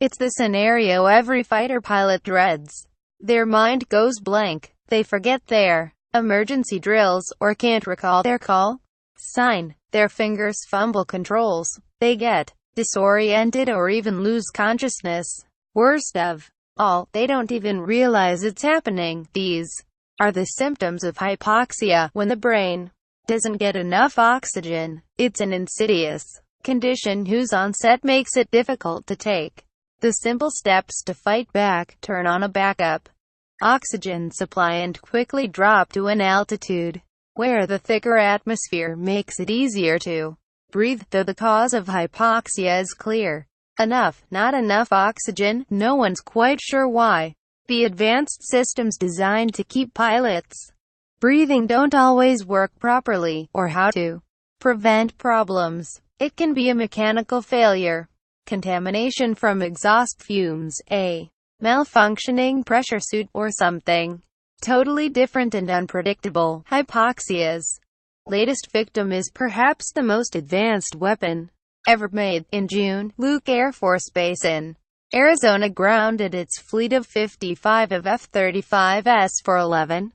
It's the scenario every fighter pilot dreads. Their mind goes blank, they forget their emergency drills, or can't recall their call sign. Their fingers fumble controls. They get disoriented or even lose consciousness. Worst of all, they don't even realize it's happening. These are the symptoms of hypoxia, when the brain doesn't get enough oxygen. It's an insidious condition whose onset makes it difficult to take the simple steps to fight back. Turn on a backup oxygen supply and quickly drop to an altitude where the thicker atmosphere makes it easier to breathe. Though the cause of hypoxia is clear enough, not enough oxygen, no one's quite sure why. The advanced systems designed to keep pilots breathing don't always work properly, or how to prevent problems. It can be a mechanical failure, contamination from exhaust fumes, a malfunctioning pressure suit, or something totally different and unpredictable. Hypoxia's latest victim is perhaps the most advanced weapon ever made. In June, Luke Air Force Base in Arizona grounded its fleet of 55 of F-35s for 11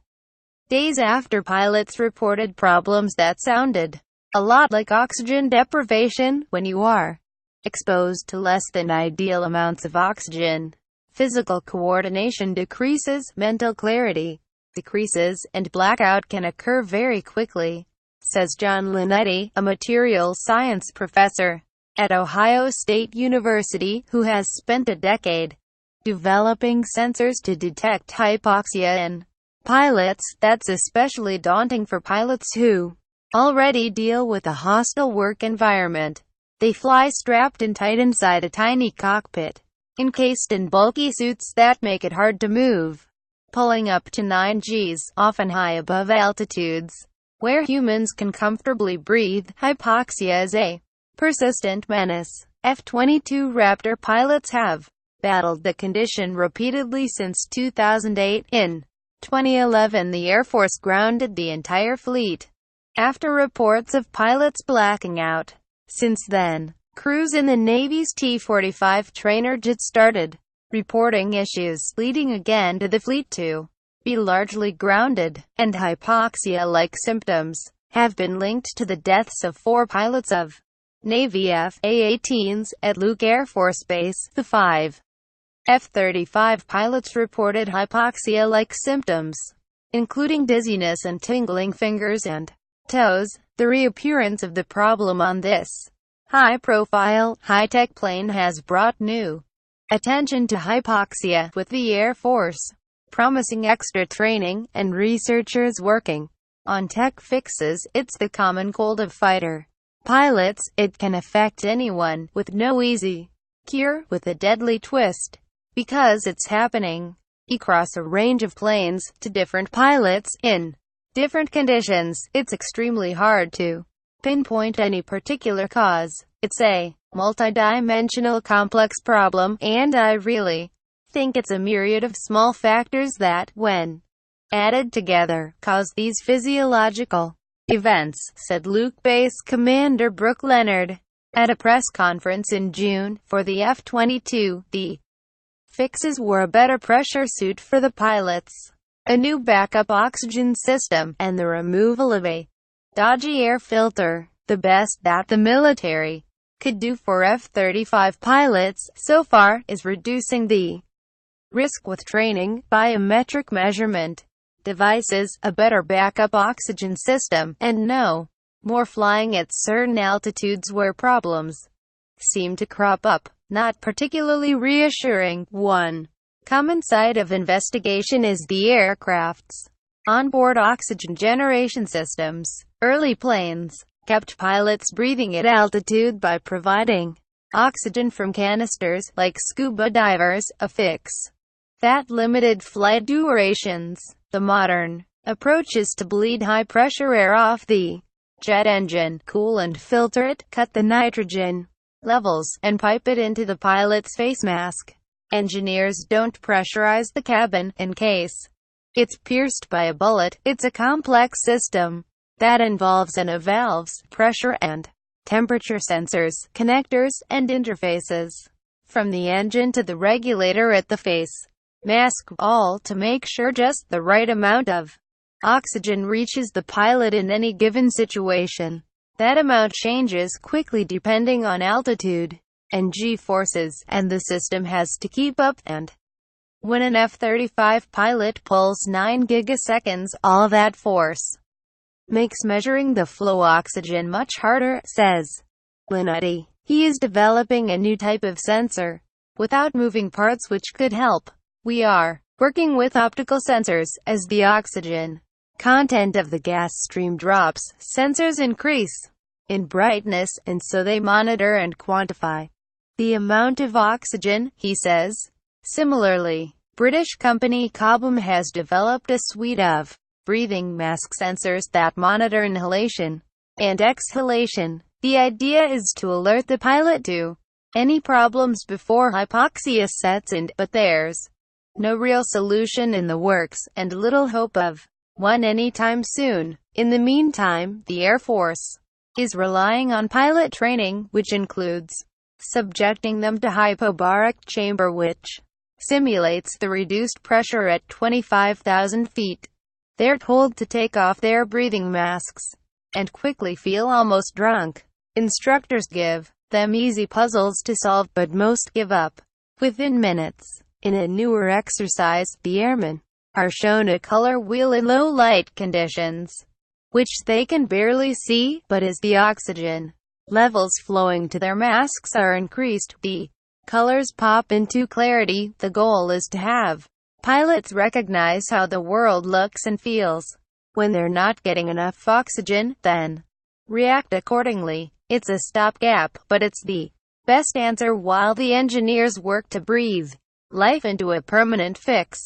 days after pilots reported problems that sounded a lot like oxygen deprivation. When you are exposed to less than ideal amounts of oxygen, physical coordination decreases, mental clarity decreases, and blackout can occur very quickly, says John Linetti, a materials science professor at Ohio State University, who has spent a decade developing sensors to detect hypoxia in pilots. That's especially daunting for pilots who already deal with a hostile work environment. They fly strapped in tight inside a tiny cockpit, encased in bulky suits that make it hard to move, pulling up to 9 Gs, often high above altitudes where humans can comfortably breathe. Hypoxia is a persistent menace. F-22 Raptor pilots have battled the condition repeatedly since 2008. In 2011, the Air Force grounded the entire fleet after reports of pilots blacking out. Since then, crews in the Navy's T-45 trainer jet started reporting issues, leading again to the fleet to be largely grounded, and hypoxia-like symptoms have been linked to the deaths of 4 pilots of Navy F/A-18s at Luke Air Force Base. The 5 F-35 pilots reported hypoxia-like symptoms, including dizziness and tingling fingers and toes. The reappearance of the problem on this high-profile, high-tech plane has brought new attention to hypoxia, with the Air Force promising extra training and researchers working on tech fixes. It's the common cold of fighter pilots. It can affect anyone, with no easy cure, with a deadly twist, because it's happening across a range of planes, to different pilots, in different conditions. It's extremely hard to pinpoint any particular cause. It's a multidimensional complex problem, and I really think it's a myriad of small factors that, when added together, cause these physiological events, said Luke Base Commander Brooke Leonard at a press conference in June. For the F-22, the fixes were a better pressure suit for the pilots, a new backup oxygen system, and the removal of a dodgy air filter. The best that the military could do for F-35 pilots so far is reducing the risk with training, biometric measurement devices, a better backup oxygen system, and no more flying at certain altitudes where problems seem to crop up. Not particularly reassuring. One common site of investigation is the aircraft's onboard oxygen generation systems. Early planes kept pilots breathing at altitude by providing oxygen from canisters, like scuba divers, a fix that limited flight durations. The modern approach is to bleed high-pressure air off the jet engine, cool and filter it, cut the nitrogen levels, and pipe it into the pilot's face mask. Engineers don't pressurize the cabin in case it's pierced by a bullet. It's a complex system that involves valves, pressure and temperature sensors, connectors, and interfaces. from the engine to the regulator at the face mask, all to make sure just the right amount of oxygen reaches the pilot in any given situation. That amount changes quickly depending on altitude and g-forces, and the system has to keep up, and when an F-35 pilot pulls 9 gigaseconds, all that force makes measuring the flow oxygen much harder, says Linutti. He is developing a new type of sensor without moving parts which could help. We are working with optical sensors. As the oxygen content of the gas stream drops, sensors increase in brightness, and so they monitor and quantify the amount of oxygen, he says. Similarly, British company Cobham has developed a suite of breathing mask sensors that monitor inhalation and exhalation. The idea is to alert the pilot to any problems before hypoxia sets in, but there's no real solution in the works, and little hope of one anytime soon. In the meantime, the Air Force is relying on pilot training, which includes subjecting them to hypobaric chamber, which simulates the reduced pressure at 25,000 feet. They're told to take off their breathing masks and quickly feel almost drunk. Instructors give them easy puzzles to solve, but most give up within minutes. In a newer exercise, the airmen are shown a color wheel in low light conditions, which they can barely see, but as the oxygen levels flowing to their masks are increased, the colors pop into clarity. The goal is to have pilots recognize how the world looks and feels when they're not getting enough oxygen, then react accordingly. It's a stopgap, but it's the best answer while the engineers work to breathe life into a permanent fix.